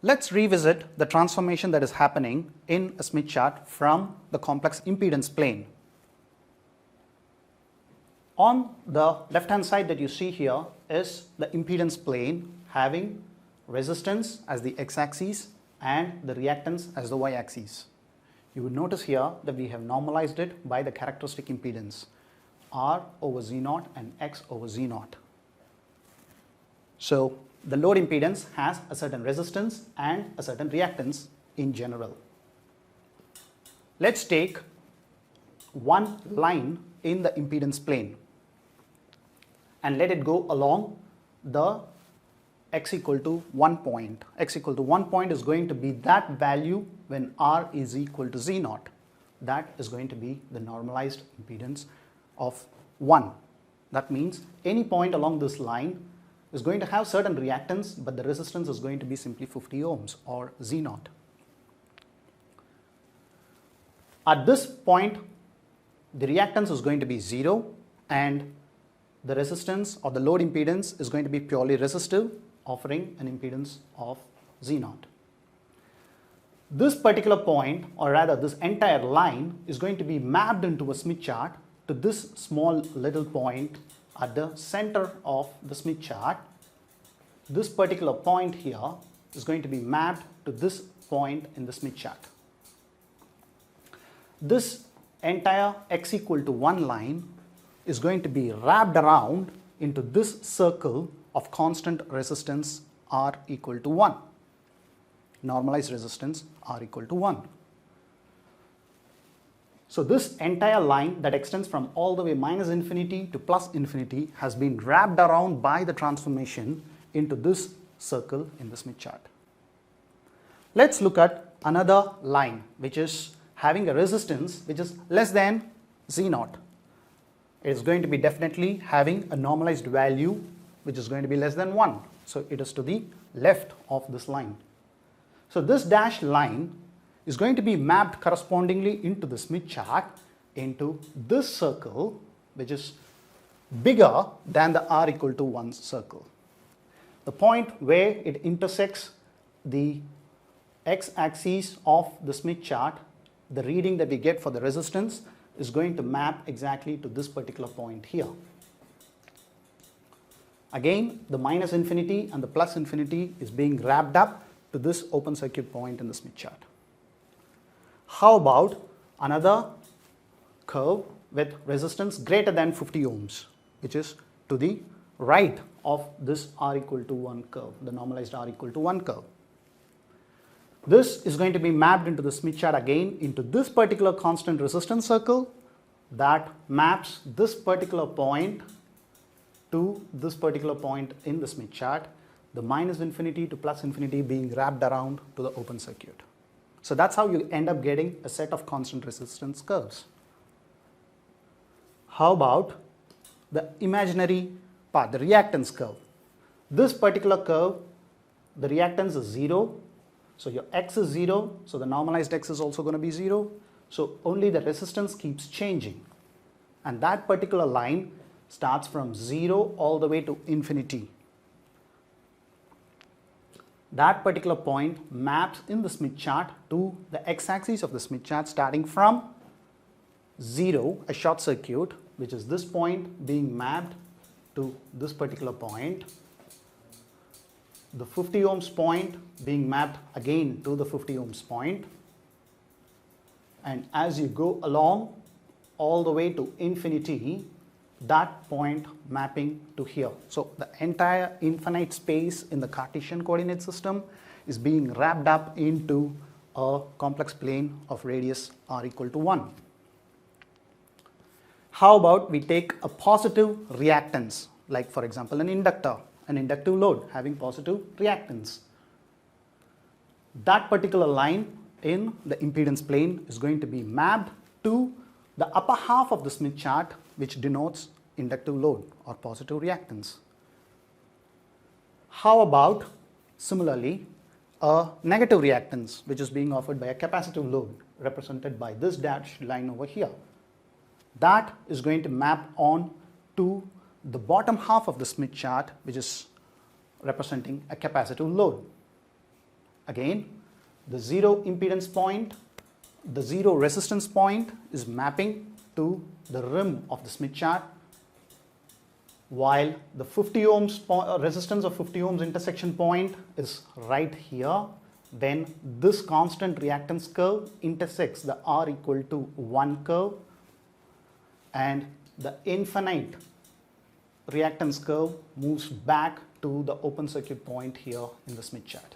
Let's revisit the transformation that is happening in a Smith chart from the complex impedance plane. On the left hand side that you see here is the impedance plane having resistance as the x-axis and the reactance as the y-axis. You would notice here that we have normalized it by the characteristic impedance R over Z0 and X over Z0. So the load impedance has a certain resistance and a certain reactance in general. Let's take one line in the impedance plane and let it go along the x equal to 1 point. X equal to 1 point is going to be that value when R is equal to Z0. That is going to be the normalized impedance of 1. That means any point along this line is going to have certain reactance, but the resistance is going to be simply 50 ohms or Z0. At this point, the reactance is going to be 0 and the resistance or the load impedance is going to be purely resistive, offering an impedance of Z0. This particular point, or rather this entire line, is going to be mapped into a Smith chart to this small little point at the center of the Smith chart. This particular point here is going to be mapped to this point in the Smith chart. This entire x equal to 1 line is going to be wrapped around into this circle of constant resistance R equal to 1, normalized resistance R equal to 1. So this entire line that extends from all the way minus infinity to plus infinity has been wrapped around by the transformation into this circle in the Smith chart. Let's look at another line which is having a resistance which is less than Z0. It is going to be definitely having a normalized value which is going to be less than 1. So it is to the left of this line. So this dashed line is going to be mapped correspondingly into the Smith chart into this circle which is bigger than the R equal to 1 circle. The point where it intersects the x-axis of the Smith chart, the reading that we get for the resistance is going to map exactly to this particular point here. Again, the minus infinity and the plus infinity is being wrapped up to this open circuit point in the Smith chart. How about another curve with resistance greater than 50 ohms, which is to the right of this R equal to 1 curve, the normalized R equal to 1 curve. This is going to be mapped into the Smith chart again into this particular constant resistance circle that maps this particular point to this particular point in the Smith chart, the minus infinity to plus infinity being wrapped around to the open circuit. So that's how you end up getting a set of constant resistance curves. How about the imaginary part, the reactance curve? This particular curve, the reactance is 0. So your x is 0, so the normalized x is also going to be 0. So only the resistance keeps changing. And that particular line starts from 0 all the way to infinity. That particular point maps in the Smith chart to the x-axis of the Smith chart starting from 0, a short circuit, which is this point being mapped to this particular point. The 50 ohms point being mapped again to the 50 ohms point. And as you go along all the way to infinity, that point mapping to here. So the entire infinite space in the Cartesian coordinate system is being wrapped up into a complex plane of radius R equal to 1. How about we take a positive reactance, like for example an inductor, an inductive load having positive reactance. That particular line in the impedance plane is going to be mapped to the upper half of the Smith chart, which denotes inductive load or positive reactance. How about similarly a negative reactance which is being offered by a capacitive load represented by this dashed line over here? That is going to map on to the bottom half of the Smith chart, which is representing a capacitive load. Again, the zero impedance point, the zero resistance point is mapping to the rim of the Smith chart, while the 50 ohms resistance of 50 ohms intersection point is right here. Then this constant reactance curve intersects the R equal to 1 curve, and the infinite reactance curve moves back to the open circuit point here in the Smith chart.